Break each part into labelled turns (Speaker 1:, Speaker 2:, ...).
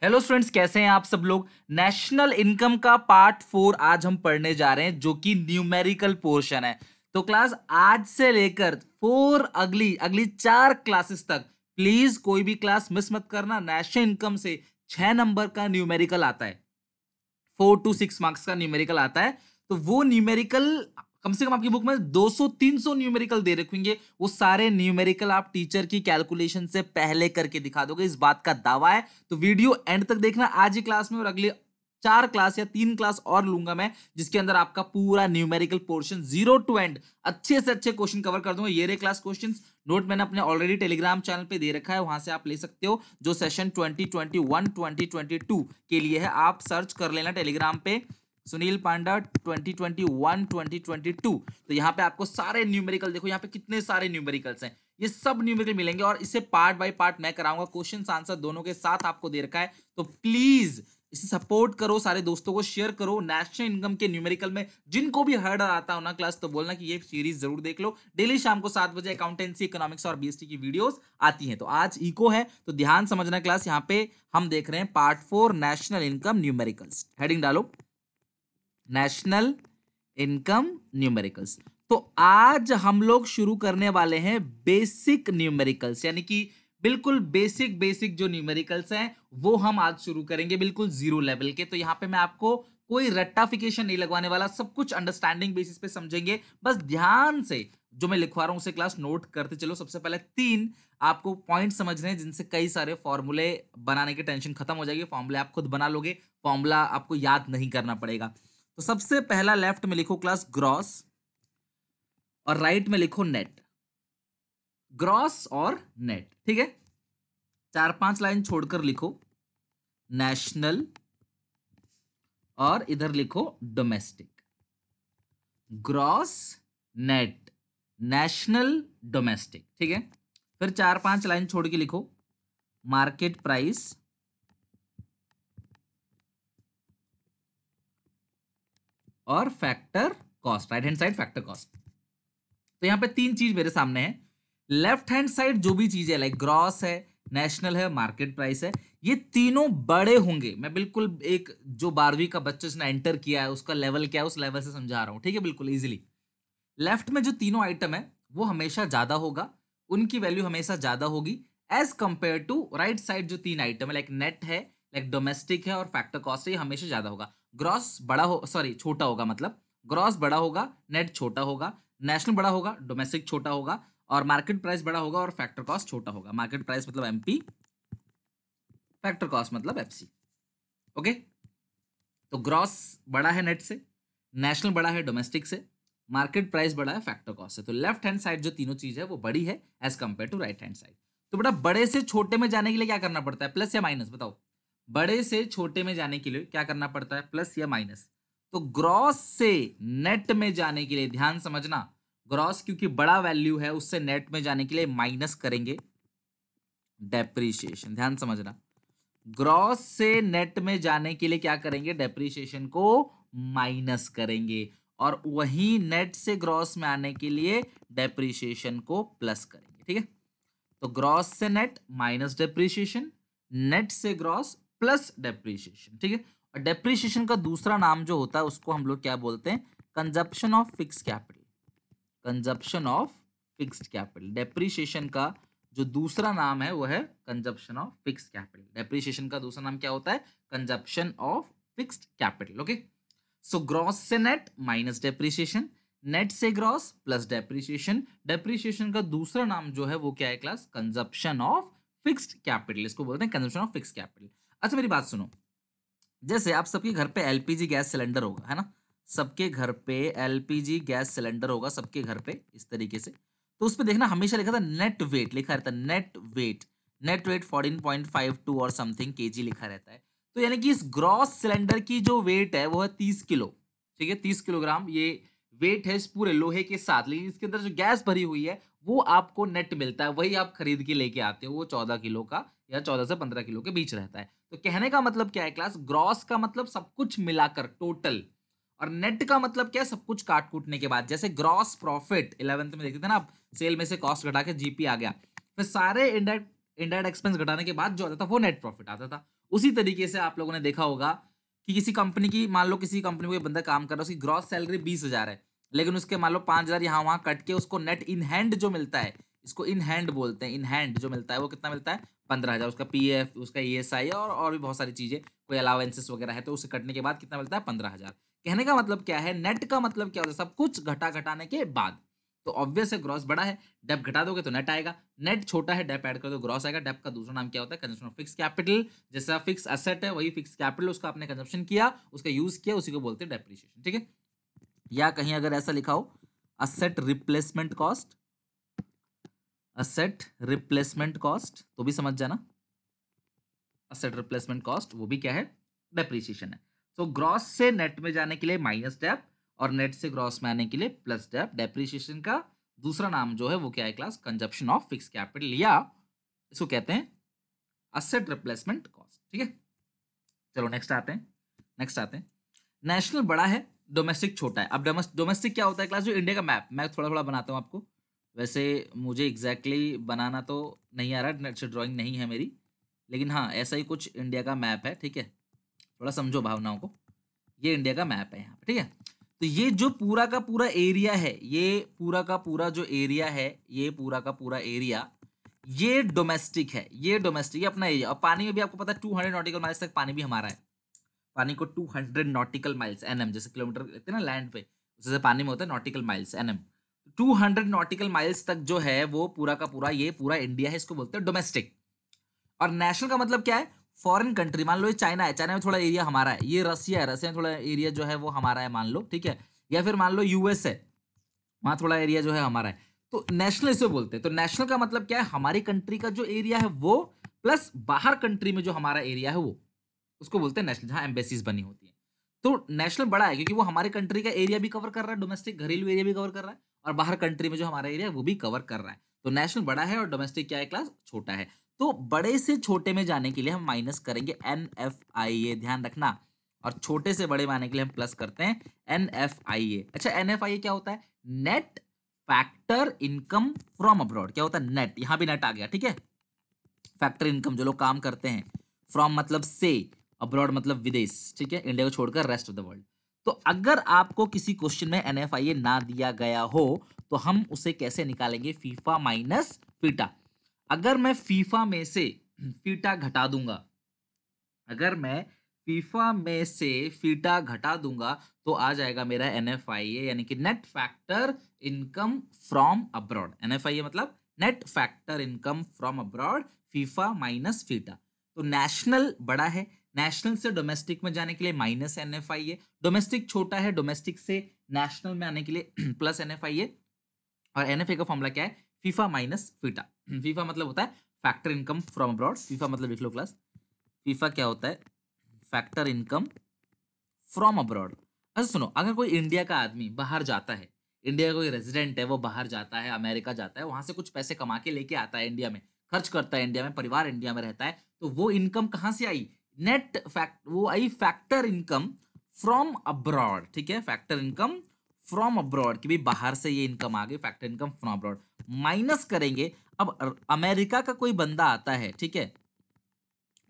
Speaker 1: Hello students, कैसे हैं आप सब लोग। नेशनल इनकम का पार्ट 4 आज हम पढ़ने जा रहे हैं, जो कि न्यूमेरिकल पोर्शन है। तो क्लास आज से लेकर 4 अगली अगली 4 क्लासेस तक प्लीज कोई भी क्लास मिस मत करना। नेशनल इनकम से 6 नंबर का न्यूमेरिकल आता है, 4 to 6 मार्क्स का न्यूमेरिकल आता है। तो वो न्यूमेरिकल कम से कम आपकी बुक में 200-300 न्यूमेरिकल दे रखेंगे। वो सारे न्यूमेरिकल आप टीचर की कैलकुलेशन से पहले करके दिखा दोगे, इस बात का दावा है। तो वीडियो एंड तक देखना आज ही क्लास में, और अगले 4 क्लास या 3 क्लास और लूंगा मैं, जिसके अंदर आपका पूरा न्यूमेरिकल पोर्शन 0 to एंड अच्छे से अच्छे क्वेश्चन कवर कर दूंगा। ये रे क्लास क्वेश्चन नोट मैंने अपने ऑलरेडी टेलीग्राम चैनल पे दे रखा है, वहां से आप ले सकते हो। जो सेशन 2021-2022 के लिए है, आप सर्च कर लेना टेलीग्राम पे सुनील पांडा 2021-2022। तो यहाँ पे आपको सारे न्यूमेरिकल, देखो यहाँ पे कितने सारे न्यूमेरिकल्स हैं, ये सब न्यूमेरिकल मिलेंगे, और इसे पार्ट बाय पार्ट मैं कराऊंगा, क्वेश्चन आंसर दोनों के साथ आपको दे रखा है। तो प्लीज इसे सपोर्ट करो, सारे दोस्तों को शेयर करो। नेशनल इनकम के न्यूमेरिकल में जिनको भी हर्ड आता हो ना क्लास, तो बोलना कि ये सीरीज जरूर देख लो। डेली शाम को 7 बजे अकाउंटेंसी, इकोनॉमिक्स और बीएसटी की वीडियोस आती हैं। तो आज इको है, तो ध्यान समझना क्लास। यहाँ पे हम देख रहे हैं part 4 national income numericals. Heading डालो, नेशनल इनकम न्यूमेरिकल्स। तो आज हम लोग शुरू करने वाले हैं बेसिक न्यूमेरिकल्स, यानी कि बिल्कुल बेसिक बेसिक जो न्यूमेरिकल्स हैं वो हम आज शुरू करेंगे, बिल्कुल जीरो लेवल के। तो यहां पे मैं आपको कोई रट्टाफिकेशन नहीं लगवाने वाला, सब कुछ अंडरस्टैंडिंग बेसिस पे समझेंगे। बस ध्यान से जो मैं लिखवा रहा हूं उसे क्लास नोट करते चलो। सबसे पहले 3 आपको पॉइंट समझने हैं, जिनसे कई सारे फॉर्मूले बनाने की टेंशन खत्म हो जाएगी। फॉर्मूले आप खुद बना लोगे, फॉर्मूला आपको याद नहीं करना पड़ेगा। तो सबसे पहला लेफ्ट में लिखो क्लास ग्रॉस, और राइट में लिखो नेट। ग्रॉस और नेट, ठीक है। 4-5 लाइन छोड़कर लिखो नेशनल, और इधर लिखो domestic. Gross, net, national, domestic, ठीक है। फिर 4-5 लाइन छोड़ के लिखो मार्केट प्राइस और factor cost, right hand side factor cost. तो यहां पे 3 चीज मेरे सामने है। लेफ्ट हैंड साइड जो भी चीज है, लाइक ग्रॉस है, नेशनल है, मार्केट प्राइस है, ये तीनों बड़े होंगे। मैं बिल्कुल एक जो 12वीं का बच्चा जिसने एंटर किया है उसका लेवल क्या है, उस लेवल से समझा रहा हूं, ठीक है, बिल्कुल इजीली। लेफ्ट में जो तीनों आइटम है वो हमेशा ज्यादा होगा, उनकी वैल्यू हमेशा ज्यादा होगी as compare to right side जो 3 आइटम है, लाइक नेट है, लाइक डोमेस्टिक है और फैक्टर कॉस्ट है, ये हमेशा ज्यादा होगा। ग्रॉस बड़ा हो, सॉरी छोटा होगा, मतलब ग्रॉस बड़ा होगा, नेट छोटा होगा, नेशनल बड़ा होगा, डोमेस्टिक छोटा होगा, और मार्केट प्राइस बड़ा होगा और फैक्टर कॉस्ट छोटा होगा। मार्केट प्राइस मतलब एमपी, फैक्टर कॉस्ट मतलब एफसी। ओके, तो ग्रॉस बड़ा है नेट से, नेशनल बड़ा है डोमेस्टिक से, मार्केट प्राइस बड़ा है फैक्टर कॉस्ट से। तो लेफ्ट हैंड साइड जो तीनों चीज है वो बड़ी है as compare to right hand side. तो बेटा बड़े से छोटे में जाने के लिए क्या करना पड़ता है, प्लस या माइनस, बताओ। बड़े से छोटे में जाने के लिए क्या करना पड़ता है, प्लस या माइनस। तो ग्रॉस से नेट में जाने के लिए ध्यान समझना, ग्रॉस क्योंकि बड़ा वैल्यू है, उससे नेट में जाने के लिए माइनस करेंगे डेप्रीशिएशन। ध्यान समझना, ग्रॉस से नेट में जाने के लिए क्या करेंगे, डेप्रीशिएशन को माइनस करेंगे, और वही नेट से ग्रॉस में आने के लिए डेप्रीशिएशन को प्लस करेंगे, ठीक है। तो ग्रॉस से नेट माइनस डेप्रीशिएशन, नेट से ग्रॉस प्लस डेप्रीशिएशन, ठीक है। और डेप्रीशिएशन का दूसरा नाम जो होता है उसको हम लोग क्या बोलते हैं, consumption of fixed capital. Consumption of fixed capital, depreciation का जो दूसरा नाम है वो है consumption of fixed capital. Depreciation का दूसरा नाम क्या होता है, consumption of fixed capital. Okay, so gross से नेट माइनस डेप्रीशिएशन, नेट से ग्रॉस प्लस डेप्रीशिएशन। डेप्रीशिएशन का दूसरा नाम जो है वो क्या है class, consumption of fixed capital, इसको बोलते हैं कंजप्शन ऑफ फिक्स्ड कैपिटल। अच्छा मेरी बात सुनो, जैसे आप सबके घर पे एलपीजी गैस सिलेंडर होगा, है ना, सबके घर पे एलपीजी गैस सिलेंडर होगा, सबके घर पे इस तरीके से। तो उस पे देखना हमेशा लिखा था नेट वेट, लिखा रहता है नेट वेट, नेट वेट 14.52 और समथिंग केजी लिखा रहता है। तो यानी कि इस ग्रॉस सिलेंडर की जो वेट है वो है 30 किलो, ठीक है, 30 किलोग्राम ये वेट है इस पूरे लोहे के साथ। लेकिन इसके अंदर जो गैस भरी हुई है वो आपको नेट मिलता है, वही आप खरीद के लेके आते हो, वो 14 किलो का या 14 से 15 किलो के बीच रहता है। तो कहने का मतलब क्या है क्लास, ग्रॉस का मतलब सब कुछ मिलाकर टोटल, और नेट का मतलब क्या है, सब कुछ काट कूटने के बाद। जैसे ग्रॉस प्रॉफिट 11th में देखते थे ना आप, सेल में से कॉस्ट घटा के जीपी आ गया, फिर सारे इंडायरेक्ट इनडायरेक्ट एक्सपेंस घटाने के बाद जो आता था वो नेट प्रॉफिट आता था। उसी तरीके से आप लोगों ने देखा होगा कि किसी कंपनी की, मान लो किसी कंपनी में कोई बंदा काम कर रहा है, उसकी ग्रॉस सैलरी 20,000 है, लेकिन उसके मान लो 5,000 यहाँ वहाँ कट के उसको नेट इन हैंड जो मिलता है, इसको इन हैंड बोलते हैं, इन हैंड जो मिलता है वो कितना मिलता है, 15,000। उसका पीएफ, उसका ईएसआई और भी बहुत सारी चीजें, कोई अलाउंसेस वगैरह है, तो उसे कटने के बाद कितना मिलता है, 15,000। कहने का मतलब क्या है, नेट का मतलब क्या होता है, सब कुछ घटाने के बाद। तो ऑब्वियस है ग्रॉस बड़ा है, डेप घटा दोगे तो नेट आएगा, नेट छोटा है, डेप ऐड कर दो ग्रॉस आएगा। डेप का दूसरा नाम क्या होता है, कंजम्पशन ऑफ फिक्स कैपिटल। जैसा फिक्स एसेट है वही फिक्स कैपिटल, उसका आपने कंजम्पशन किया, उसका यूज किया, उसी को बोलते हैं डेप्रिसिएशन, ठीक है। या कहीं अगर ऐसा लिखा हो asset replacement cost, asset replacement cost तो भी समझ जाना, असेट रिप्लेसमेंट कॉस्ट वो भी क्या है, डेप्रिसिएशन है। तो ग्रॉस से नेट में जाने के लिए माइनस डेप, और नेट से ग्रॉस में आने के लिए प्लस डेप। डेप्रिसिएशन का दूसरा नाम जो है वो क्या है class, consumption of fix capital, या इसको कहते हैं असेट रिप्लेसमेंट कॉस्ट, ठीक है। चलो नेक्स्ट आते हैं, नेशनल बड़ा है, डोमेस्टिक छोटा है। अब डोमेस्टिक क्या होता है क्लास, जो इंडिया का मैप, मैं थोड़ा थोड़ा बनाता हूँ आपको। वैसे मुझे एग्जैक्टली बनाना तो नहीं आ रहा, नेट से ड्राइंग नहीं है मेरी, लेकिन हाँ ऐसा ही कुछ इंडिया का मैप है, ठीक है। थोड़ा समझो भावनाओं को, ये इंडिया का मैप है यहाँ पे, ठीक है। तो ये जो पूरा का पूरा एरिया है, ये पूरा का पूरा जो एरिया है, ये पूरा का पूरा एरिया, ये डोमेस्टिक है, ये डोमेस्टिक है अपना एरिया। और पानी में भी आपको पता है 200 नॉटिकल माइल्स तक पानी भी हमारा है। पानी को 200 नॉटिकल माइल्स, एनएम, जैसे किलोमीटर कहते हैं ना लैंड पे, जैसे पानी में होता है nautical miles, NM. 200 nautical miles तक जो है वो पूरा का पूरा, ये पूरा इंडिया है, इसको बोलते हैं डोमेस्टिक। और नेशनल का मतलब क्या है, फॉरेन कंट्री। मान लो ये चाइना है, चाइना में थोड़ा एरिया हमारा है। ये रसिया है, रसिया में थोड़ा एरिया जो है वो हमारा है, मान लो, ठीक है। या फिर मान लो यूएस है, वहां थोड़ा एरिया जो है हमारा है। तो नेशनल इसे बोलते हैं। तो नेशनल का मतलब क्या है, हमारी कंट्री का जो एरिया है वो, प्लस बाहर कंट्री में जो हमारा एरिया है वो, उसको बोलते हैं नेशनल, जहां एम्बेसीज बनी होती है। तो नेशनल बड़ा है क्योंकि वो हमारी कंट्री का एरिया भी कवर कर रहा है, डोमेस्टिक घरेलू एरिया भी कवर कर रहा है, और बाहर कंट्री में जो हमारा एरिया है वो भी कवर कर रहा है। तो नेशनल बड़ा है और डोमेस्टिक क्या है क्लास, छोटा है। तो बड़े से छोटे में जाने के लिए हम माइनस करेंगे NFI, ये ध्यान रखना। और छोटे से बड़े में आने के लिए हम प्लस करते हैं NFIA। अच्छा, NFIA क्या होता है, net factor income from abroad. क्या होता है, नेट, यहां भी नेट आ गया, ठीक है। फैक्टर इनकम जो लोग काम करते हैं, फ्रॉम मतलब से, अब्रॉड मतलब विदेश, ठीक है, इंडिया को छोड़कर रेस्ट ऑफ द वर्ल्ड। तो अगर आपको किसी क्वेश्चन में NFIA ना दिया गया हो तो हम उसे कैसे निकालेंगे, फीफा माइनस फीटा। अगर मैं फीफा में से फीटा घटा दूंगा, अगर मैं फीफा में से फीटा घटा दूंगा तो आ जाएगा मेरा NFIA, यानी कि net factor income from abroad. NFIA मतलब net factor income from abroad, FIFA minus FITA. तो नेशनल बड़ा है, नेशनल से डोमेस्टिक में जाने के लिए माइनस NFIA, डोमेस्टिक छोटा है, डोमेस्टिक से नेशनल में आने के लिए प्लस NFIA। और NFA का फॉर्मूला क्या है, फीफा माइनस फीटा। फीफा मतलब होता है factor income from abroad, FIFA मतलब लिख लो क्लास, फीफा क्या होता है, फैक्टर इनकम फ्रॉम अब्रॉड। अच्छा सुनो, अगर कोई इंडिया का आदमी बाहर जाता है, इंडिया का कोई रेजिडेंट है, वो बाहर जाता है, अमेरिका जाता है, वहां से कुछ पैसे कमा के लेके आता है इंडिया में, खर्च करता है इंडिया में, परिवार इंडिया में रहता है, तो वो इनकम कहां से आई, नेट फैक्ट, वो आई फैक्टर इनकम फ्रॉम अब्रॉड, ठीक है। फैक्टर इनकम फ्रॉम अब्रॉड, कि भाई बाहर से ये इनकम आ गई, factor income from abroad, minus करेंगे। अब अमेरिका का कोई बंदा आता है, ठीक है,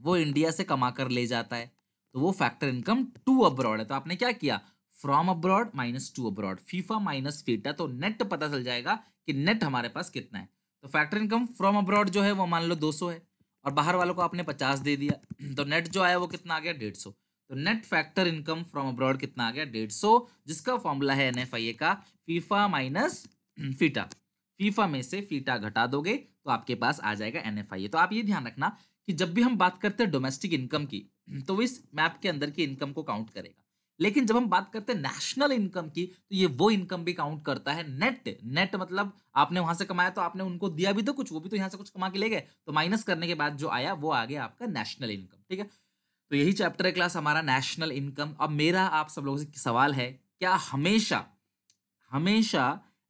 Speaker 1: वो इंडिया से कमा कर ले जाता है, तो वो फैक्टर इनकम टू अब्रॉड है। तो आपने क्या किया, from abroad minus two abroad, FIFA minus FITA, तो नेट पता चल जाएगा कि नेट हमारे पास कितना है। तो फैक्टर इनकम फ्रॉम अब्रॉड जो है वो मान लो 200 है, और बाहर वालों को आपने 50 दे दिया, तो नेट जो आया वो कितना आ गया, 150। तो net factor income from abroad कितना आ गया, 150, जिसका फॉर्मूला है NFIA का फीफा माइनस फीटा। फीफा में से फीटा घटा दोगे तो आपके पास आ जाएगा NFIA। तो आप ये ध्यान रखना कि जब भी हम बात करते हैं डोमेस्टिक इनकम की, तो वो इस मैप के अंदर की इनकम को काउंट करेगा। लेकिन जब हम बात करते हैं नेशनल इनकम की, तो ये वो इनकम भी काउंट करता है, नेट। नेट मतलब आपने वहां से कमाया तो आपने उनको दिया भी तो कुछ, वो भी तो यहाँ से कुछ कमा के ले गए, तो माइनस करने के बाद जो आया वो आ गया आपका नेशनल इनकम, ठीक है। तो यही चैप्टर है क्लास हमारा, नेशनल इनकम। अब मेरा आप सब लोगों से सवाल है, क्या हमेशा हमेशा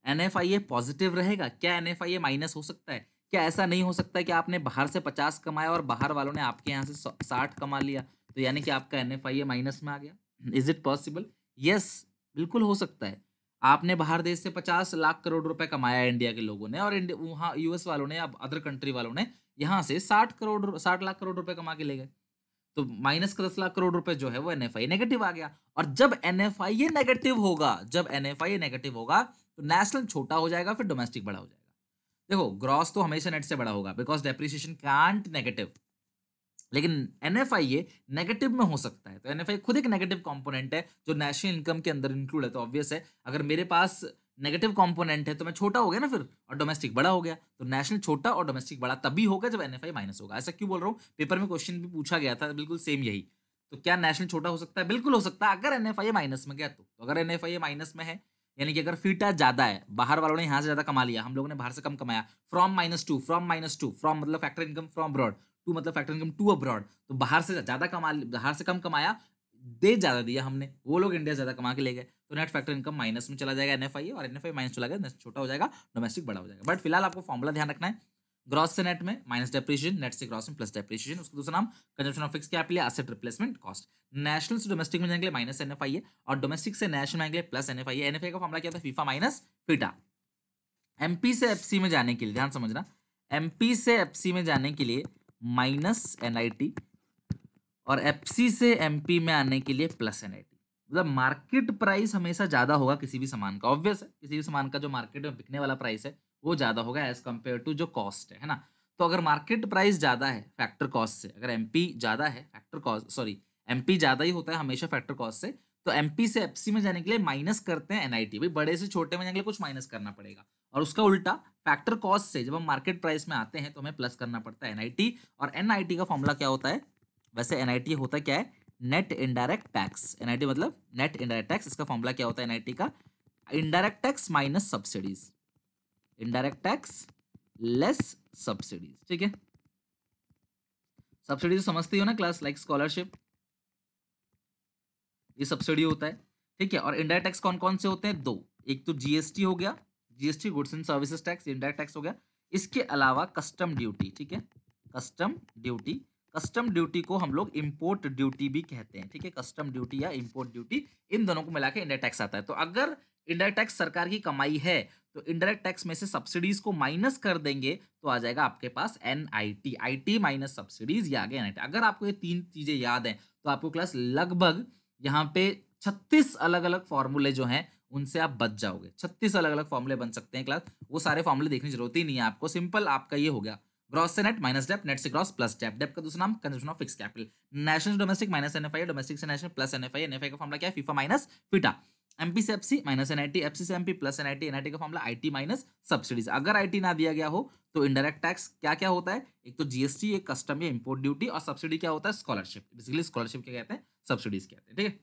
Speaker 1: NFIA पॉजिटिव रहेगा, क्या NFIA माइनस हो सकता है? क्या ऐसा नहीं हो सकता कि आपने बाहर से 50 कमाया और बाहर वालों ने आपके यहाँ से 60 कमा लिया, तो यानी कि आपका NFIA माइनस में आ गया? Is it possible? यस, बिल्कुल हो सकता है। आपने बाहर देश से 50 लाख करोड़ रुपए कमाया है इंडिया के लोगों ने, और वहाँ US वालों ने या अदर कंट्री वालों ने यहाँ से 60 लाख करोड़ रुपए कमा के ले गए। तो माइनस का 10 लाख करोड़ रुपए जो है वो एनएफआई नेगेटिव आ गया। और जब एनएफआई नेगेटिव होगा, जब एनएफआई नेगेटिव होगा तो नेशनल छोटा हो जाएगा, फिर डोमेस्टिक बड़ा हो जाएगा। देखो ग्रॉस तो हमेशा नेट से बड़ा होगा बिकॉज डेप्रिसिएशन कांट नेगेटिव, लेकिन एनएफआई नेगेटिव में हो सकता है। तो एनएफआई खुद एक नेगेटिव कंपोनेंट है जो नेशनल इनकम के अंदर इंक्लूड है। तो ऑब्वियस है अगर मेरे पास नेगेटिव कंपोनेंट है तो मैं छोटा हो गया ना फिर, और डोमेस्टिक बड़ा हो गया। तो नेशनल छोटा और डोमेस्टिक बड़ा तभी होगा जब एनएफआई माइनस होगा। ऐसा क्यों बोल रहा हूँ, पेपर में क्वेश्चन भी पूछा गया था बिल्कुल सेम यही। तो क्या नेशनल छोटा हो सकता है? बिल्कुल हो सकता है अगर एनएफआई माइनस में गया तो अगर एनएफआई माइनस में है यानी कि अगर फीटा ज्यादा है, बाहर वालों ने यहाँ से ज्यादा कमा लिया, हम लोगों ने बाहर से कम कमाया, फ्रॉम -2 फ्रॉम मतलब factor income from abroad, to मतलब फैक्टर इनकम टू अब्रॉड, तो बाहर से ज्यादा कमा, बाहर से कम कमाया, दे ज्यादा दिया हमने, वो लोग इंडिया ज्यादा कमा के ले गए, तो नेट फैक्टर इनकम माइनस में चला जाएगा एनएफआई, और एनएफआई माइनस चला गया, छोटा हो जाएगा, डोमेस्टिक बड़ा हो जाएगा। बट फिलहाल आपको फॉर्मुला ध्यान रखना है, ग्रॉस से नेट में माइनस डेप्रिसिएशन, नेट से ग्रॉस में प्लस डेप्रिसिएशन, उसका दूसरा नाम consumption of fix capital, asset replacement cost. National से डोमेस्टिक में जाने के लिए माइनस एनएफआई है, और डोमेस्टिक से नेशनल में जाने के लिए प्लस एनएफआई है। एनएफआई का फॉर्मुला क्या था? FIFA minus FITA. एमपी से एफसी में जाने के लिए ध्यान समझना, एमपी से एफसी में जाने के लिए माइनस एनआईटी, और एफसी से एमपी में आने के लिए प्लस एनआईटी। मतलब मार्केट प्राइस हमेशा ज्यादा होगा किसी भी सामान का, ऑब्वियस है किसी भी सामान का जो मार्केट में बिकने वाला प्राइस है वो ज्यादा होगा एज कंपेयर टू जो कॉस्ट है ना। तो अगर मार्केट प्राइस ज्यादा है फैक्टर कॉस्ट से, अगर एमपी ज्यादा है फैक्टर कॉस्ट, सॉरी एमपी ज्यादा ही होता है हमेशा फैक्टर कॉस्ट से, तो एमपी से एफसी में जाने के लिए माइनस करते हैं एनआईटी। भाई बड़े से छोटे में जाने के लिए कुछ माइनस करना पड़ेगा, और उसका उल्टा फैक्टर कॉस्ट से जब हम मार्केट प्राइस में आते हैं तो हमें प्लस करना पड़ता है एनआईटी। और एनआईटी का फॉर्मूला क्या होता है? वैसे एनआईटी होता क्या है? Net indirect tax. एनआईटी मतलब नेट इनडायरेक्ट टैक्स। इसका फॉर्मूला क्या होता है एनआईटी का? Indirect tax minus subsidies, indirect tax less subsidies. ठीक है, सब्सिडीज समझती हो ना क्लास, लाइक स्कॉलरशिप, ये सब्सिडी होता है। ठीक है, और इनडायरेक्ट टैक्स कौन कौन से होते हैं? दो, एक तो जीएसटी हो गया, GST goods and services tax, indirect tax हो गया। इसके अलावा कस्टम ड्यूटी। ठीक है, कस्टम ड्यूटी, कस्टम ड्यूटी को हम लोग इंपोर्ट ड्यूटी भी कहते हैं। ठीक है, कस्टम ड्यूटी या इंपोर्ट ड्यूटी, इन दोनों को मिला के इंडायरेक्ट टैक्स आता है। तो अगर इंडायरेक्ट टैक्स सरकार की कमाई है तो इंडायरेक्ट टैक्स में से सब्सिडीज को माइनस कर देंगे तो आ जाएगा आपके पास एनआईटी, आईटी माइनस सब्सिडीज, या आगे एनआईटी। अगर आपको ये तीन चीजें याद हैं तो आपको क्लास लगभग यहाँ पे 36 अलग अलग फॉर्मूले जो हैं उनसे आप बच जाओगे। 36 अलग अलग फॉर्मूले बन सकते हैं क्लास, वो सारे फॉर्मूले देखने की जरूरत ही नहीं है आपको। सिंपल आपका ये हो गया, ग्रॉस से नेट माइनस डेप, नेट से ग्रॉस प्लस डेप, डेप का दूसरा नाम consumption of fix capital, national से डोमेस्टिक माइनस एनएफआई, डोमेस्टिक से नेशनल प्लस एनएफआई, एनएफआई का फॉर्मूला क्या है? FIFA minus FITA. एमपी से एफसी माइनस एनआईटी, एफसी से एमपी प्लस एनआईटी, एनआईटी का फॉर्मूला आईटी माइनस सब्सिडीज। अगर आईटी ना दिया गया हो तो इनडायरेक्ट टैक्स क्या क्या होता है? एक तो जीएसटी, एक कस्टम या इंपोर्ट ड्यूटी, और सब्सिडी क्या होता है? स्कॉलरशिप। बेसिकली स्कॉलरशिप क्या कहते हैं? सब्सिडीज कहते हैं। ठीक है,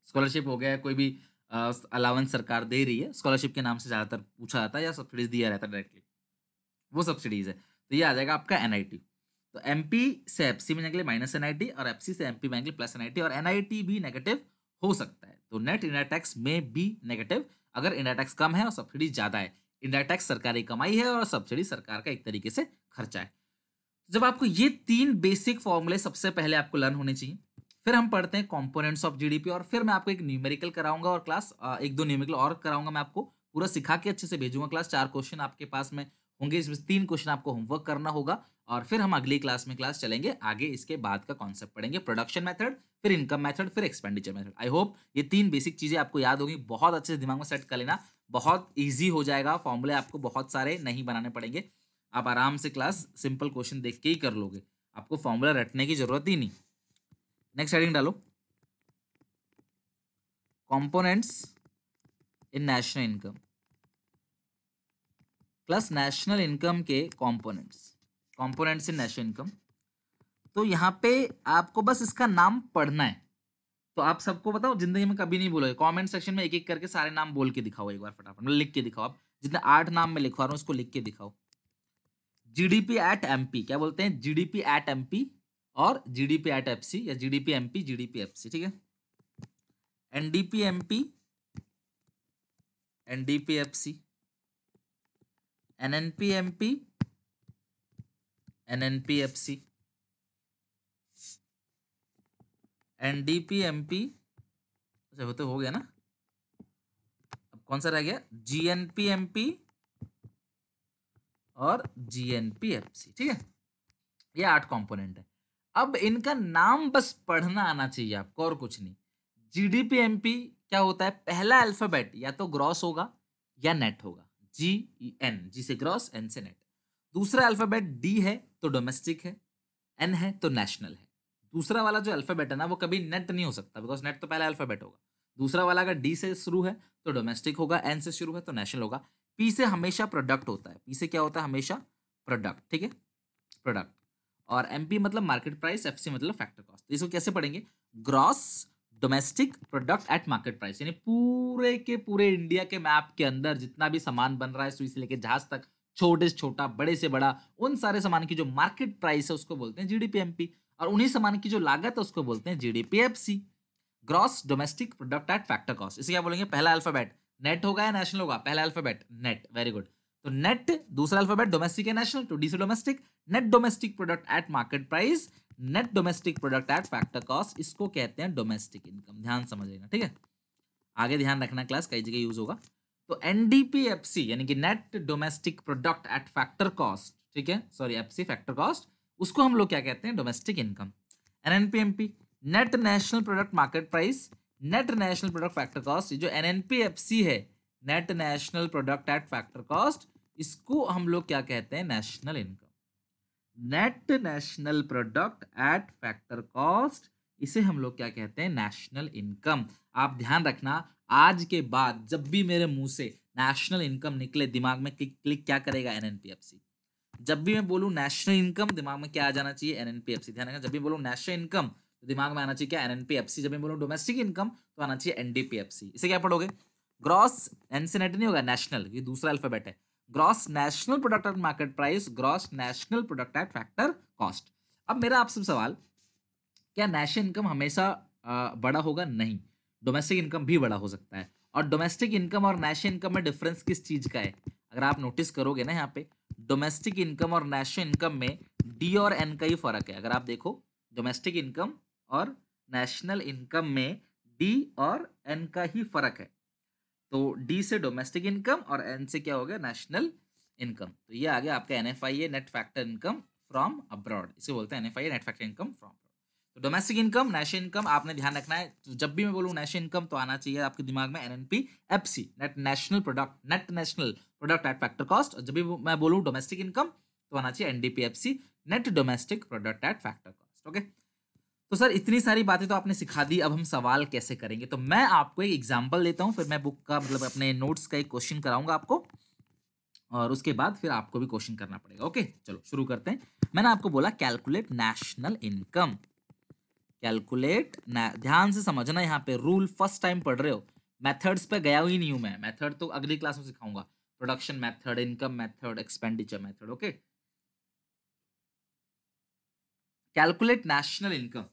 Speaker 1: स्कॉलरशिप हो गया, कोई भी अलाउंस सरकार दे रही है, स्कॉलरशिप के नाम से ज्यादातर पूछा जाता है या सब्सिडीज दिया रहता है डायरेक्टली, वो सब्सिडीज है। तो ये आ जाएगा आपका एनआईटी। तो एमपी से एफसी में निकले माइनस एनआईटी, और एफसी से एमपी में निकले प्लस एनआईटी, और एनआईटी भी नेगेटिव हो सकता है। तो नेट इनडायरेक्ट टैक्स में भी नेगेटिव अगर इनडायरेक्ट टैक्स कम है और सब्सिडी ज्यादा है। इनडायरेक्ट टैक्स सरकारी कमाई है और सब्सिडी सरकार का एक तरीके से खर्चा है। जब आपको ये तीन बेसिक फॉर्मूले सबसे पहले आपको लर्न होने चाहिए, फिर हम पढ़ते हैं कंपोनेंट्स ऑफ जीडीपी, और फिर मैं आपको एक न्यूमेरिकल कराऊंगा, और क्लास एक दो न्यूमेरिकल और कराऊंगा मैं आपको, पूरा सिखा के अच्छे से भेजूंगा क्लास। 4 क्वेश्चन आपके पास में होंगे, इसमें 3 क्वेश्चन आपको होमवर्क करना होगा, और फिर हम अगली क्लास में क्लास चलेंगे आगे, इसके बाद का कॉन्सेप्ट पढ़ेंगे, प्रोडक्शन मेथड, फिर इनकम मेथड, फिर एक्सपेंडिचर मेथड। आई होप ये 3 बेसिक चीजें आपको याद होगी, बहुत अच्छे से दिमाग में सेट कर लेना, बहुत ईजी हो जाएगा, फॉर्मूले आपको बहुत सारे नहीं बनाने पड़ेंगे, आप आराम से क्लास सिंपल क्वेश्चन देख के ही कर लोगे, आपको फॉर्मूला रटने की जरूरत ही नहीं। नेक्स्ट हेडिंग डालो, components in national income, plus national income के components, components in national income. तो यहाँ पे आपको बस इसका नाम पढ़ना है। तो आप सबको बताओ, जिंदगी में कभी नहीं बोलोगे, कमेंट सेक्शन में एक एक करके सारे नाम बोल के दिखाओ एक बार फटाफट, मतलब लिख के दिखाओ। आप जितने 8 नाम में लिखवा रहा हूँ उसको लिख के दिखाओ। जीडीपी एट एमपी, क्या बोलते हैं? जीडीपी एट एमपी, और जीडीपी एट एफसी, या जीडीपी एमपी, जीडीपी एफसी। ठीक है, NDP MP, NDP FC, NNP MP, NNP FC, NDP MP, अच्छा होते हो गया ना, अब कौन सा रह गया? जीएनपी एमपी और GNPFC, ठीक है। ये 8 कंपोनेंट है। अब इनका नाम बस पढ़ना आना चाहिए आपको और कुछ नहीं। GDPMP क्या होता है? पहला अल्फाबेट या तो ग्रॉस होगा या नेट होगा। GN, जी से ग्रॉस, N से नेट। दूसरा अल्फाबेट D है तो डोमेस्टिक है, N है तो नेशनल है। दूसरा वाला जो अल्फाबेट है ना वो कभी नेट नहीं हो सकता, बिकॉज नेट तो पहला अल्फाबेट होगा। दूसरा वाला अगर D से शुरू है तो डोमेस्टिक होगा, N से शुरू है तो नेशनल होगा। P से हमेशा प्रोडक्ट होता है, P से क्या होता है? हमेशा प्रोडक्ट, ठीक है, प्रोडक्ट। और MP मतलब मार्केट प्राइस, FC मतलब फैक्टर कॉस्ट। तो इसको कैसे पढ़ेंगे? Gross domestic product at market price, यानी पूरे के पूरे इंडिया के मैप के अंदर जितना भी सामान बन रहा है, सुई से लेके जहाज तक, छोटे से छोटा, बड़े से बड़ा, उन सारे सामान की जो मार्केट प्राइस है उसको बोलते हैं GDPMP, और उन्हीं सामान की जो लागत है उसको बोलते हैं GDPFC, gross domestic product at factor cost. इसे क्या बोलेंगे? पहला अल्फाबेट नेट होगा या नेशनल होगा? पहला अल्फाबेट नेट, वेरी गुड। तो नेट, दूसरा अल्फाबेट डोमेस्टिक या नेशनल, तो डी से domestic. Net domestic product at market price, net domestic product at factor cost, इसको कहते हैं डोमेस्टिक इनकम। ध्यान समझिएगा, ठीक है, आगे ध्यान रखना, क्लास कई जगह यूज होगा। तो NDPFC यानी कि net domestic product at factor cost, ठीक है, सॉरी FC फैक्टर कॉस्ट, उसको हम लोग क्या कहते हैं? Domestic income. NNPMP net national product market price, net national product factor cost. जो NNPFC है, net national product at factor cost, इसको हम लोग क्या कहते हैं? National income. Net national product at factor cost, इसे हम लोग क्या कहते हैं? National income. आप ध्यान रखना, आज के बाद जब भी मेरे मुंह से नेशनल इनकम निकले, दिमाग में क्लिक क्लिक क्या करेगा? NNPFC। जब भी मैं बोलूं नेशनल इनकम, दिमाग में क्या आ जाना चाहिए? NNPFC। ध्यान रखना, जब भी बोलूं नेशनल इनकम तो दिमाग में आना चाहिए क्या? NNPFC। जब भी बोलूं डोमेस्टिक इनकम तो आना चाहिए NDPFC। इसे क्या पढ़ोगे? ग्रॉस, एन से नेट नहीं होगा, नेशनल, ये दूसरा अल्फाबेट है। Gross national product at market price, gross national product at factor cost. अब मेरा आपसे सवाल, क्या नेशनल इनकम हमेशा बड़ा होगा? नहीं, डोमेस्टिक इनकम भी बड़ा हो सकता है। और डोमेस्टिक इनकम और नेशनल इनकम में डिफरेंस किस चीज का है? अगर आप नोटिस करोगे ना, यहाँ पे डोमेस्टिक इनकम और नेशनल इनकम में D और N का ही फर्क है। अगर आप देखो, डोमेस्टिक इनकम और नेशनल इनकम में D और N का ही फर्क है। तो D से डोमेस्टिक इनकम और N से क्या हो गया? National income. तो ये आ गया आपका NFIA, net factor income from abroad, इसे बोलते हैं NFIA, net factor income from abroad. तो डोमेस्टिक इनकम, नेशनल इनकम, आपने ध्यान रखना है। तो जब भी मैं बोलूँ नेशनल इनकम तो आना चाहिए आपके दिमाग में NNPFC, net national product, net national product at factor cost. और जब भी मैं बोलूँ डोमेस्टिक इनकम तो आना चाहिए NDPFC, net domestic product at factor cost. Okay, तो सर इतनी सारी बातें तो आपने सिखा दी, अब हम सवाल कैसे करेंगे? तो मैं आपको एक एग्जांपल देता हूं, फिर मैं बुक का मतलब अपने नोट्स का एक क्वेश्चन कराऊंगा आपको, और उसके बाद फिर आपको भी क्वेश्चन करना पड़ेगा। ओके, चलो शुरू करते हैं। मैंने आपको बोला कैलकुलेट नेशनल इनकम। कैलकुलेट, ध्यान से समझना, यहाँ पे रूल फर्स्ट टाइम पढ़ रहे हो, मेथड्स पे गया ही नहीं हूं मैं, मेथड तो अगली क्लास में सिखाऊंगा। Production method, income method, expenditure method. Okay, calculate national income.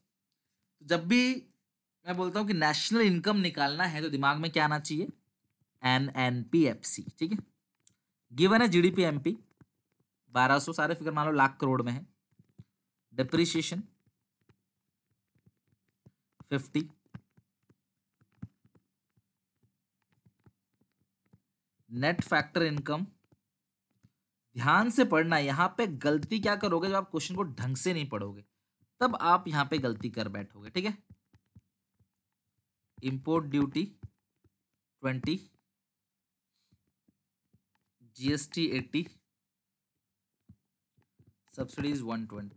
Speaker 1: जब भी मैं बोलता हूँ कि नेशनल इनकम निकालना है तो दिमाग में क्या आना चाहिए? NNPFC, ठीक है। गिवन है GDPMP 1200, सारे फिगर मान लो लाख करोड़ में है। Depreciation 50, net factor income. ध्यान से पढ़ना, यहां पे गलती क्या करोगे? जब आप क्वेश्चन को ढंग से नहीं पढ़ोगे तब आप यहां पे गलती कर बैठोगे, ठीक है। इंपोर्ट ड्यूटी 20, GST 80, सब्सिडीज 120,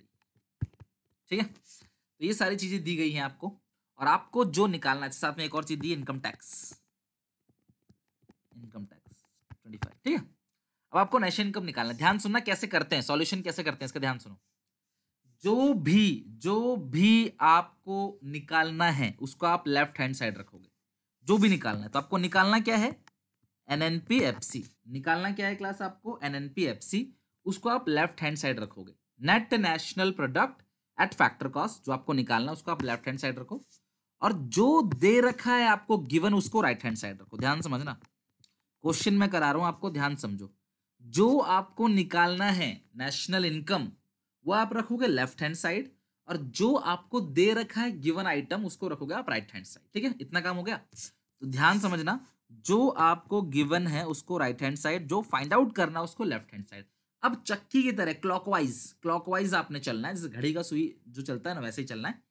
Speaker 1: ठीक है। तो ये सारी चीजें दी गई हैं आपको, और आपको जो निकालना है, साथ में एक और चीज दी, इनकम टैक्स, इनकम टैक्स 25, ठीक है। अब आपको नेशनल इनकम निकालना है। ध्यान सुनना, कैसे करते हैं सॉल्यूशन, कैसे करते हैं इसका ध्यान सुनो। जो भी आपको निकालना है उसको आप लेफ्ट हैंड साइड रखोगे। जो भी निकालना है तो आपको निकालना क्या है? NNPFC। निकालना क्या है क्लास आपको? NNPFC। उसको आप लेफ्ट हैंड साइड रखोगे। Net national product at factor cost, जो आपको निकालना है उसको आप लेफ्ट हैंड साइड रखो, और जो दे रखा है आपको गिवन, उसको राइट हैंड साइड रखो। ध्यान समझना, क्वेश्चन मैं करा रहा हूं आपको, ध्यान समझो। जो आपको निकालना है नेशनल इनकम, वो आप रखोगे लेफ्ट हैंड साइड, और जो आपको दे रखा है गिवन आइटम, उसको रखोगे आप राइट हैंड साइड, ठीक है। इतना काम हो गया। तो ध्यान समझना, जो आपको गिवन है उसको राइट हैंड साइड, जो फाइंड आउट करना उसको लेफ्ट हैंड साइड। अब चक्की की तरह क्लॉकवाइज क्लॉकवाइज आपने चलना है, जैसे घड़ी का सुई जो चलता है ना वैसे ही चलना है।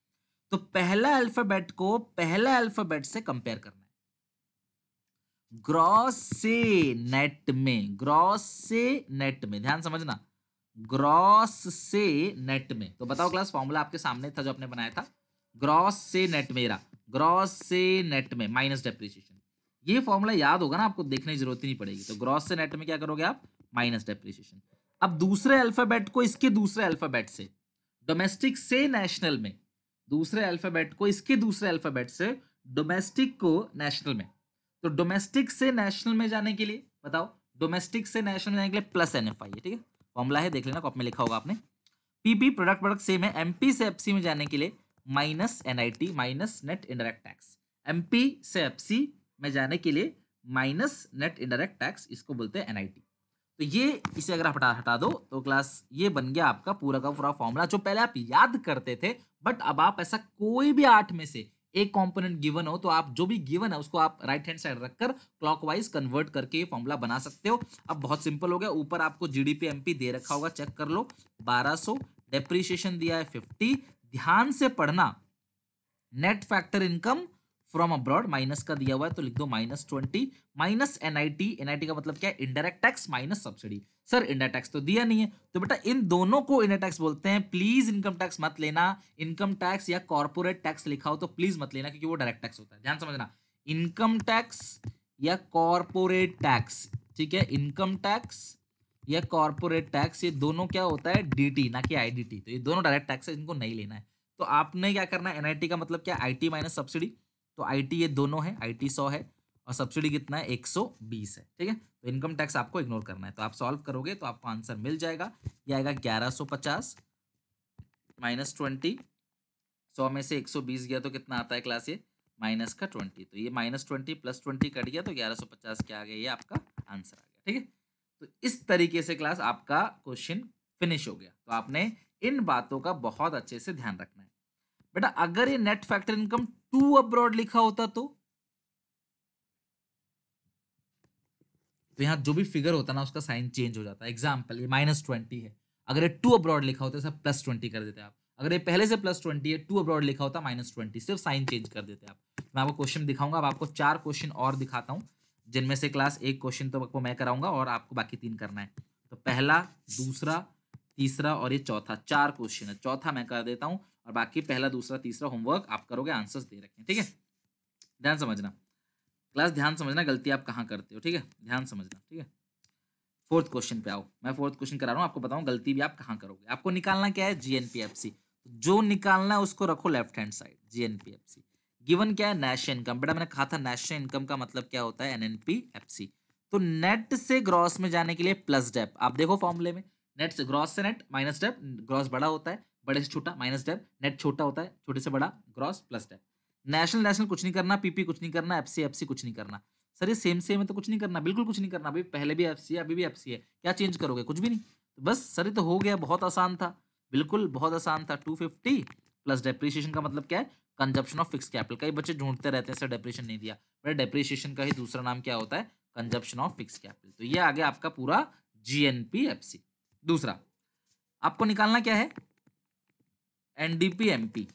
Speaker 1: तो पहला अल्फाबेट को पहला अल्फाबेट से कंपेयर करना है, ग्रॉस से नेट में, ग्रॉस से नेट में, ध्यान समझना, ग्रॉस से नेट में। तो बताओ क्लास, फॉर्मूला आपके सामने था जो आपने बनाया था, ग्रॉस से नेट मेरा, ग्रॉस से नेट में माइनस डेप्रिसिएशन। ये फॉर्मूला याद होगा ना आपको, देखने की जरूरत ही नहीं पड़ेगी। तो ग्रॉस से नेट में क्या करोगे आप, माइनस डेप्रिसिएशन। अब दूसरे अल्फाबेट को इसके दूसरे अल्फाबेट से, डोमेस्टिक से नेशनल में, दूसरे अल्फाबेट को इसके दूसरे अल्फाबेट से, डोमेस्टिक को नेशनल में। तो डोमेस्टिक से नेशनल में जाने के लिए बताओ, डोमेस्टिक से नेशनल में जाने के लिए प्लस NFI है, ठीक है, फॉर्मूला है, देख लेना कॉपी में लिखा होगा आपने। पीपी प्रोडक्ट प्रोडक्ट सेम है, एमपी से एफसी में जाने के लिए minus NIT minus net indirect tax, MP से एफसी में जाने के लिए माइनस नेट इनडायरेक्ट टैक्स, इसको बोलते हैं NIT। तो ये इसे अगर आप हटा हटा दो तो क्लास ये बन गया आपका पूरा का पूरा फॉर्मूला, जो पहले आप याद करते थे, बट अब आप ऐसा कोई भी 8 में से एक कंपोनेंट गिवन हो तो आप जो भी गिवन है उसको आप राइट हैंड साइड रखकर क्लॉकवाइज कन्वर्ट करके ये फॉर्मूला बना सकते हो। अब बहुत सिंपल हो गया, ऊपर आपको GDP MP दे रखा होगा, चेक कर लो, 1200, डेप्रीशिएशन दिया है 50। ध्यान से पढ़ना, net factor income from abroad minus का दिया हुआ है तो लिख दो -20, माइनस NIT का मतलब क्या है, indirect tax minus subsidy. Sir indirect tax तो दिया नहीं है, तो बेटा इन दोनों को इनडायरेक्ट टैक्स बोलते हैं, प्लीज इनकम टैक्स मत लेना, इनकम टैक्स या कॉर्पोरेट टैक्स लिखा हो तो प्लीज मत लेना, क्योंकि वो डायरेक्ट टैक्स होता है, ध्यान समझना, इनकम टैक्स या कॉर्पोरेट टैक्स, ठीक है, इनकम टैक्स या कॉर्पोरेट टैक्स, ये दोनों क्या होता है, DT ना कि IDT, तो ये दोनों डायरेक्ट टैक्स है, इनको नहीं लेना है। तो आपने क्या करना है, NIT का मतलब क्या, IT माइनस सब्सिडी, तो IT ये दोनों है, IT 100 है और सब्सिडी कितना है, 120 है, ठीक है। तो इनकम टैक्स आपको इग्नोर करना है, तो आप सॉल्व करोगे तो आपको आंसर मिल जाएगा, ये आएगा 1150 -20, 100 में से 120 गया तो कितना आता है क्लास, ये माइनस का 20, तो ये -20 + 20 कट गया तो 1150 क्या आ गया, ये आपका आंसर आ गया, ठीक है। तो इस तरीके से क्लास आपका क्वेश्चन फिनिश हो गया। तो आपने इन बातों का बहुत अच्छे से ध्यान रखना है बेटा। अगर ये net factor income to abroad लिखा होता तो यहाँ जो भी फिगर होता ना उसका साइन चेंज हो जाता है। एग्जाम्पल, ये -20 है, अगर ये टू अब्रॉड लिखा होता है +20 कर देते आप, अगर ये पहले से +20 है, टू अब्रॉड लिखा होता -20, सिर्फ साइन चेंज कर देते आप। मैं आपको क्वेश्चन दिखाऊंगा, अब आपको 4 क्वेश्चन और दिखाता हूँ, जिनमें से क्लास एक क्वेश्चन तो आपको मैं कराऊंगा और आपको बाकी 3 करना है। तो पहला, दूसरा, तीसरा और ये चौथा, 4 क्वेश्चन है, चौथा मैं कर देता हूँ और बाकी पहला, दूसरा, तीसरा होमवर्क आप करोगे, आंसर्स दे रखे हैं, ठीक है, ध्यान समझना क्लास, ध्यान समझना, गलती आप कहाँ करते हो, ठीक है, ध्यान समझना, ठीक है। फोर्थ क्वेश्चन पे आओ, मैं फोर्थ क्वेश्चन करा रहा हूँ, आपको बताऊँ गलती भी आप कहाँ करोगे। आपको निकालना क्या है, GNPFC, जो निकालना है उसको रखो left hand side, GNPFC। Given क्या है, नेशनल इनकम, बेटा मैंने कहा था नेशनल इनकम का मतलब क्या होता है, NNPFC। तो नेट से ग्रॉस में जाने के लिए प्लस डेप, आप देखो फॉर्मूले में, नेट से ग्रॉस से नेट माइनस डेप, ग्रॉस बड़ा होता है, बड़े से छोटा माइनस डेप, नेट छोटा होता है, छोटे से बड़ा, gross plus dep. National national कुछ नहीं करना, PP कुछ नहीं करना, FC FC कुछ नहीं करना। सर ये सेम सेम है तो कुछ नहीं करना, बिल्कुल कुछ नहीं करना, अभी पहले भी FC है, अभी भी FC है, क्या चेंज करोगे, कुछ भी नहीं। तो बस सर ये तो हो गया, बहुत आसान था, बिल्कुल बहुत आसान था। 250 प्लस डेप्रिसिएशन का मतलब क्या है, कंजप्शन ऑफ फिक्स कैपिटल। कई बच्चे ढूंढते रहते हैं सर डेप्रिसिएशन नहीं दिया, बट डेप्रिसिएशन का ही दूसरा नाम क्या होता है, कंजप्शन ऑफ फिक्स कैपिटल। तो ये आ गया आपका पूरा GNPFC। दूसरा आपको निकालना क्या है, NDP-MP,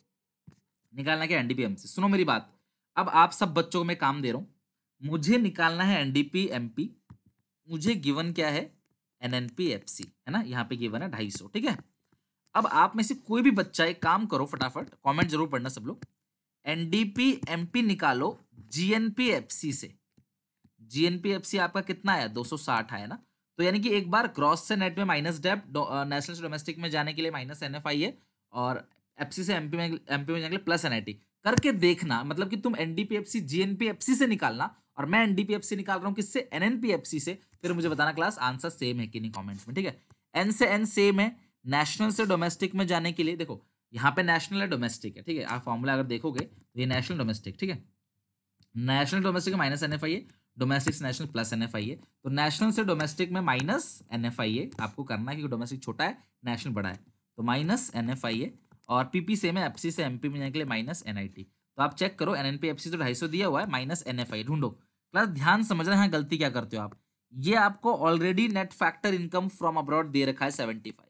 Speaker 1: निकालना क्या, NDP-MC। सुनो मेरी बात, अब आप सब बच्चों को मैं काम दे रहा हूं, मुझे निकालना है NDP-MP, मुझे गिवन क्या है, NNPFC है ना, यहाँ पे गिवन है 250, ठीक है। अब आप में से कोई भी बच्चा एक काम करो, फटाफट कमेंट जरूर पढ़ना सब लोग, NDP-MP निकालो GNPFC से। GNPFC आपका कितना आया, 260 आया ना, तो यानी कि एक बार ग्रॉस से नेट में माइनस डेप, नेशनल से डोमेस्टिक में जाने के लिए माइनस NFI है, और FC से MP में जाने के लिए प्लस NIT करके देखना, मतलब कि तुम NDPFC GNPFC से निकालना और मैं NDPFC निकाल रहा हूँ किससे, NNPFC से, फिर मुझे बताना क्लास आंसर सेम है कि नहीं कमेंट्स में, ठीक है। N से N सेम है, नेशनल से डोमेस्टिक में जाने के लिए देखो यहाँ पे नेशनल है डोमेस्टिक है, ठीक है, आप फॉर्मूला अगर देखोगे तो ये नेशनल डोमेस्टिक, ठीक है, नेशनल डोमेस्टिक में माइनस NFI है, डोमेस्टिक से नेशनल प्लस NFI है, तो नेशनल से डोमेस्टिक में माइनस NFI है, आपको करना है क्योंकि डोमेस्टिक छोटा है, नेशनल बड़ा है, तो माइनस NFI है, और PP से में FC से MP में जाने के लिए माइनस NIT। तो आप चेक करो, NNPFC तो 250 दिया हुआ है, माइनस NFI ढूंढो। प्लस ध्यान समझना है गलती क्या करते हो आप, ये आपको already net factor income from abroad दे रखा है 75,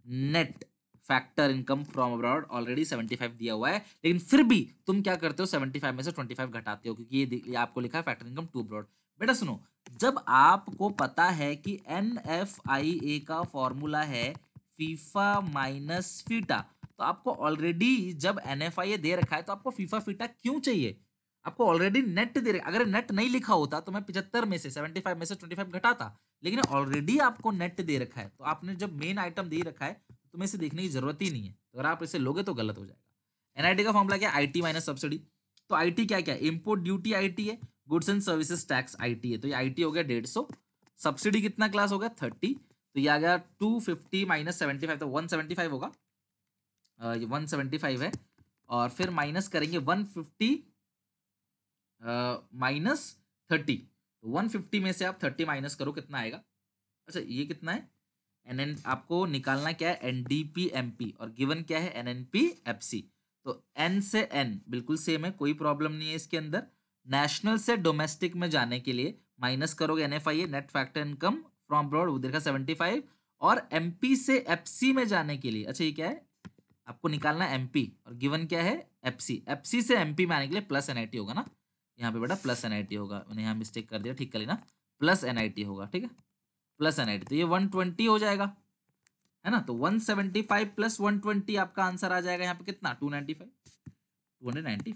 Speaker 1: net factor income from abroad already 75 दिया हुआ है, लेकिन फिर भी तुम क्या करते हो 75 में से 25 घटाते हो, क्योंकि ये आपको लिखा है फैक्टर इनकम टू अब्रॉड। बेटा सुनो, जब आपको पता है कि NFIA का फॉर्मूला है फीफा माइनस फीटा, तो आपको ऑलरेडी जब NFIA दे रखा है तो आपको फीफा फीटा क्यों चाहिए? आपको ऑलरेडी नेट दे रखा, अगर नेट नहीं लिखा होता तो मैं 75 में से 75 में से 25 घटाता, लेकिन ऑलरेडी आपको नेट दे रखा है, तो आपने जब मेन आइटम दे रखा है तुम्हें इसे देखने की जरूरत ही नहीं है, तो अगर आप इसे लोगे तो गलत हो जाएगा। एनआईटी का फॉर्मूला क्या है? IT minus subsidy. तो आईटी क्या क्या? इम्पोर्ट ड्यूटी आईटी है, goods and services tax IT है, तो ये आईटी हो गया 150, सब्सिडी कितना क्लास हो गया 30, तो ये आ गया 250 माइनस 75, तो 175 होगा, ये 175 है, और फिर माइनस करेंगे 150 माइनस 30, तो 150 में से आप 30 माइनस करो, कितना आएगा? अच्छा ये कितना है? एन आपको निकालना क्या है? एनडीपी एमपी, और गिवन क्या है? NNP FC. तो एन से एन बिल्कुल सेम है, कोई प्रॉब्लम नहीं है इसके अंदर। नेशनल से डोमेस्टिक में जाने के लिए माइनस करोगे NFIA, net factor income from abroad, उधर का 75, और एमपी से एफसी में जाने के लिए, अच्छा ये क्या है? आपको निकालना है एमपी, और गिवन क्या है? एफसी। एफसी से एमपी में आने के लिए प्लस एनआईटी होगा ना, यहाँ पे बेटा प्लस एनआईटी होगा, मैंने यहाँ मिस्टेक कर दिया, ठीक कर लेना, प्लस एनआईटी होगा, ठीक है, प्लस एनआईटी, तो ये 120 हो जाएगा, है ना। तो 175 प्लस 120 आपका आंसर आ जाएगा यहाँ पे कितना? 295।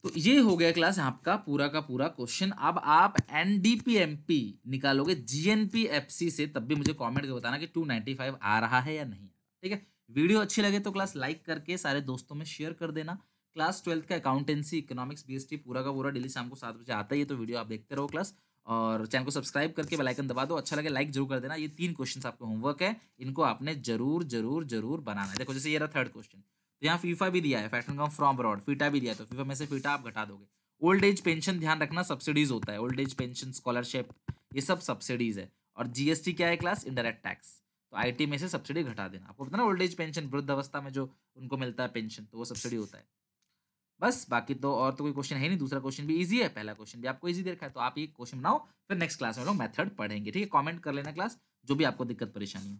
Speaker 1: तो ये हो गया क्लास आपका पूरा का पूरा क्वेश्चन। अब आप एनडीपीएमपी निकालोगे जीएनपीएफसी से, तब भी मुझे कमेंट करके बताना कि 295 आ रहा है या नहीं, ठीक है। वीडियो अच्छी लगे तो क्लास लाइक करके सारे दोस्तों में शेयर कर देना। क्लास 12th का अकाउंटेंसी, इकोनॉमिक्स, बीएसटी पूरा का पूरा डेली शाम को 7 बजे आता है, तो वीडियो आप देखते रहो क्लास, और चैनल को सब्सक्राइब करके बेल आइकन दबा दो। अच्छा लगे लाइक जरूर कर देना। ये 3 क्वेश्चन आपके होमवर्क है, इनको आपने जरूर जरूर जरूर बनाना है। देखो जैसे ये रहा थर्ड क्वेश्चन, तो यहाँ फीफा भी दिया है, factor income from abroad, FITA भी दिया है, तो फीफा में से फीटा आप घटा दोगे। ओल्ड एज पेंशन ध्यान रखना सब्सिडीज होता है, ओल्ड एज पेंशन, स्कॉलरशिप, ये सब सब्सिडीज है। और जीएसटी क्या है क्लास? Indirect tax. तो आईटी में से सब्सिडी घटा देना। आपको पता ना ओल्ड एज पेंशन, वृद्ध अवस्था में जो उनको मिलता है पेंशन, तो वो सब्सिडी होता है। बस बाकी तो और तो कोई क्वेश्चन है नहीं। दूसरा क्वेश्चन भी इजी है, पहला क्वेश्चन भी आपको इजी दे रखा है, तो आप ये क्वेश्चन बनाओ, फिर नेक्स्ट क्लास में लोग मेथड पढ़ेंगे, ठीक है। कमेंट कर लेना क्लास, जो भी आपको दिक्कत परेशानी हो।